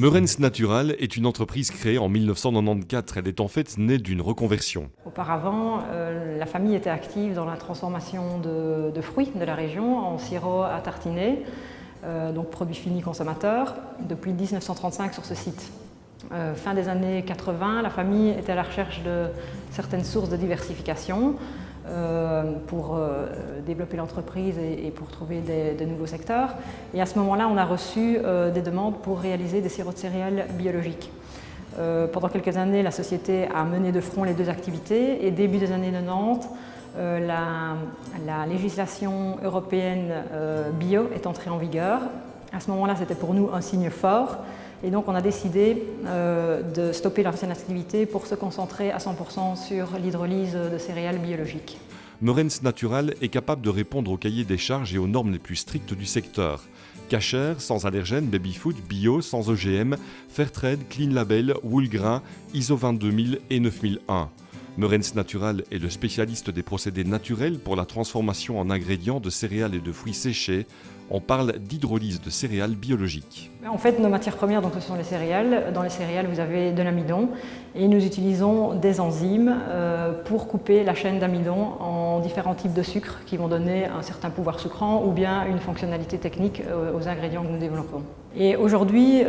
Meurens Natural est une entreprise créée en 1994. Elle est en fait née d'une reconversion. Auparavant, la famille était active dans la transformation de fruits de la région en sirop à tartiner, donc produit fini consommateur, depuis 1935 sur ce site. Fin des années 80, la famille était à la recherche de certaines sources de diversification pour développer l'entreprise et pour trouver de nouveaux secteurs. Et à ce moment-là, on a reçu des demandes pour réaliser des sirops de céréales biologiques. Pendant quelques années, la société a mené de front les deux activités et début des années 90, la législation européenne bio est entrée en vigueur. À ce moment-là, c'était pour nous un signe fort. Et donc on a décidé de stopper l'ancienne activité pour se concentrer à 100% sur l'hydrolyse de céréales biologiques. Meurens Natural est capable de répondre au cahier des charges et aux normes les plus strictes du secteur. Cachère, sans allergènes, baby-food, bio, sans OGM, Fairtrade, Clean Label, Woolgrain, ISO 22000 et 9001. Meurens Natural est le spécialiste des procédés naturels pour la transformation en ingrédients de céréales et de fruits séchés. On parle d'hydrolyse de céréales biologiques. En fait, nos matières premières, donc, ce sont les céréales. Dans les céréales, vous avez de l'amidon et nous utilisons des enzymes pour couper la chaîne d'amidon en différents types de sucres qui vont donner un certain pouvoir sucrant ou bien une fonctionnalité technique aux ingrédients que nous développons. Et aujourd'hui,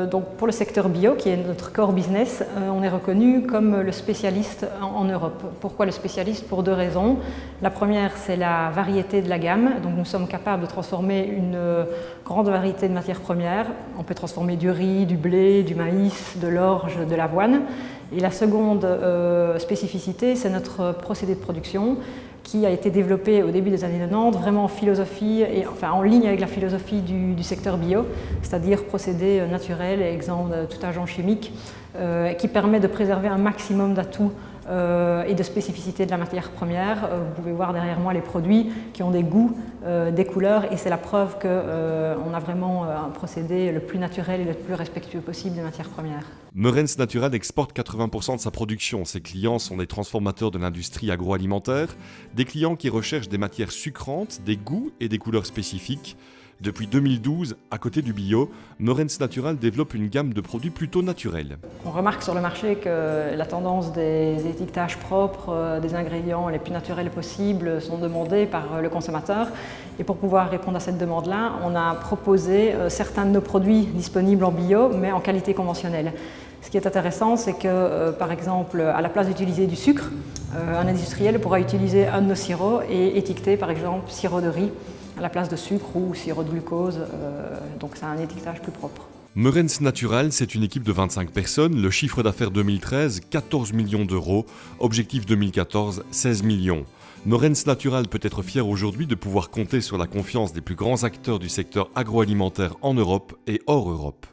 donc pour le secteur bio, qui est notre core business, on est reconnu comme le spécialiste en Europe. Pourquoi le spécialiste? Pour deux raisons. La première, c'est la variété de la gamme. Donc nous sommes capables de transformer une grande variété de matières premières. On peut transformer du riz, du blé, du maïs, de l'orge, de l'avoine. Et la seconde spécificité, c'est notre procédé de production qui a été développé au début des années 90, vraiment en philosophie, en ligne avec la philosophie du secteur bio, c'est-à-dire procédé naturel et exempt de tout agent chimique, qui permet de préserver un maximum d'atouts et de spécificité de la matière première. Vous pouvez voir derrière moi les produits qui ont des goûts, des couleurs, et c'est la preuve qu'on a vraiment un procédé le plus naturel et le plus respectueux possible des matières premières. Meurens Natural exporte 80% de sa production. Ses clients sont des transformateurs de l'industrie agroalimentaire, des clients qui recherchent des matières sucrantes, des goûts et des couleurs spécifiques. Depuis 2012, à côté du bio, Meurens Natural développe une gamme de produits plutôt naturels. On remarque sur le marché que la tendance des étiquetages propres, des ingrédients les plus naturels possibles sont demandés par le consommateur. Et pour pouvoir répondre à cette demande-là, on a proposé certains de nos produits disponibles en bio, mais en qualité conventionnelle. Ce qui est intéressant, c'est que, par exemple, à la place d'utiliser du sucre, un industriel pourra utiliser un de nos sirops et étiqueter, par exemple, sirop de riz à la place de sucre ou sirop de glucose, donc c'est un étiquetage plus propre. Meurens Natural, c'est une équipe de 25 personnes, le chiffre d'affaires 2013, 14 millions d'euros, objectif 2014, 16 millions. Meurens Natural peut être fier aujourd'hui de pouvoir compter sur la confiance des plus grands acteurs du secteur agroalimentaire en Europe et hors Europe.